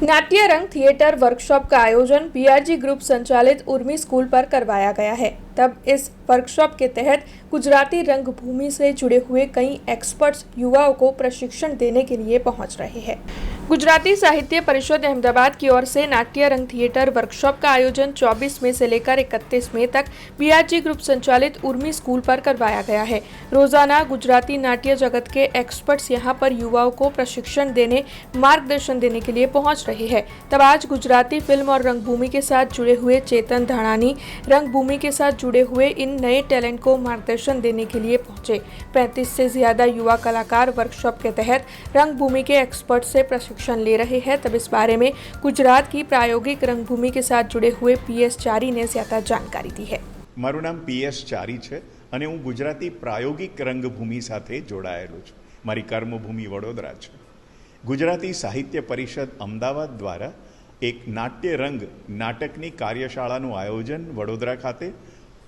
नाट्य रंग theatre workshop का आयोजन बीआरजी ग्रुप संचालित उर्मी स्कूल पर करवाया गया है। तब इस वर्कशॉप के तहत गुजराती रंगभूमि से जुड़े हुए कई एक्सपर्ट्स युवाओं को प्रशिक्षण देने के लिए पहुंच रहे हैं। गुजराती साहित्य परिषद अहमदाबाद की ओर से नाट्य रंग थिएटर वर्कशॉप का आयोजन 24 मई से लेकर 31 मई तक बीआरजी ग्रुप संचालित उर्मी स्कूल पर करवाया गया है। रोजाना गुजराती नाट्य जगत के एक्सपर्ट्स यहां पर युवाओं को प्रशिक्षण देने, मार्गदर्शन देने के लिए पहुंच रहे हैं। तब आज गुजराती फिल्म और रंगभूमि के साथ जुड़े हुए चेतन धानानी रंगभूमि के साथ जुड़े हुए इन नए टैलेंट को मार्गदर्शन देने के लिए पहुंचे। 35 से ज्यादा युवा कलाकार वर्कशॉप के तहत रंगभूमि के एक्सपर्ट से प्रशिक्षण ले रहे हैं। तब इस बारे में गुजरात की प्रायोगिक रंगभूमि के साथ जुड़े हुए पीएस चारी ने ज्यादा जानकारी दी है। મારું નામ પીએસ ચારી છે અને હું ગુજરાતી પ્રાયોગિક રંગભૂમિ સાથે જોડાયેલો છું. મારી કર્મભૂમિ વડોદરા છે. ગુજરાતી સાહિત્ય પરિષદ અમદાવાદ દ્વારા એક નાટ્ય રંગ નાટકની કાર્યશાળાનું આયોજન વડોદરા ખાતે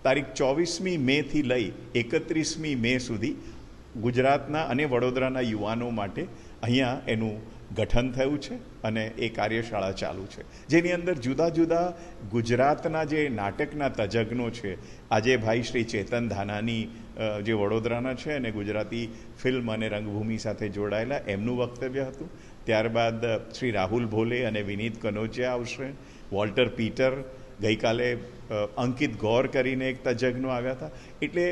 તારીખ 24મી મેથી લઈ 31મી મે સુધી ગુજરાતના અને વડોદરાના યુવાનો માટે અહીંયા એનું ગઠન થયું છે અને એ કાર્યશાળા ચાલુ છે, જેની અંદર જુદા જુદા ગુજરાતના જે નાટકના તજજ્ઞો છે, આજે ભાઈ શ્રી ચેતન ધાનાની જે વડોદરાના છે અને ગુજરાતી ફિલ્મ અને રંગભૂમિ સાથે જોડાયેલા, એમનું વક્તવ્ય હતું. ત્યારબાદ શ્રી રાહુલ ભોલે અને વિનીત કનોજિયા આવશે. વોલ્ટર પીટર, ગઈકાલે અંકિત ગૌર કરીને એક તજજ્ઞો આવ્યા હતા. એટલે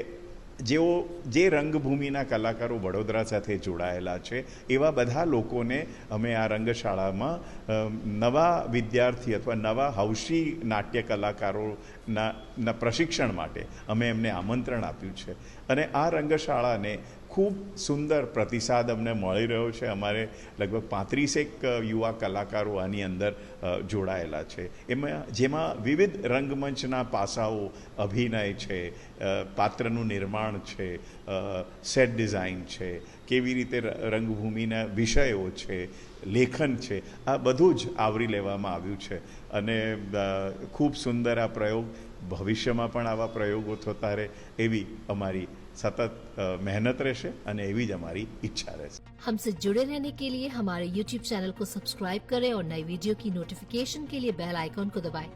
જેઓ જે રંગભૂમિના કલાકારો વડોદરા સાથે જોડાયેલા છે, એવા બધા લોકોને અમે આ રંગશાળામાં નવા વિદ્યાર્થી અથવા નવા હૌશી નાટ્ય કલાકારોના પ્રશિક્ષણ માટે અમે એમને આમંત્રણ આપ્યું છે અને આ રંગશાળાને ખૂબ સુંદર પ્રતિસાદ અમને મળી રહ્યો છે. અમારે લગભગ 35 યુવા કલાકારો આની અંદર જોડાયેલા છે. જેમાં વિવિધ રંગમંચના પાસાઓ, અભિનય છે, પાત્રનું નિર્માણ છે, સેટ ડિઝાઇન છે, કેવી રીતે રંગભૂમિના વિષયો છે, લેખન છે, આ બધું જ આવરી લેવામાં આવ્યું છે અને ખૂબ સુંદર આ પ્રયોગ, ભવિષ્યમાં પણ આવા પ્રયોગો થતા રહે એવી અમારી सतत मेहनत रहશે અને એવી જ हमारी इच्छा રહેશે। हमसे जुड़े रहने के लिए हमारे YouTube चैनल को सब्सक्राइब करें और नई वीडियो की नोटिफिकेशन के लिए बेल आइकॉन को दबाएं।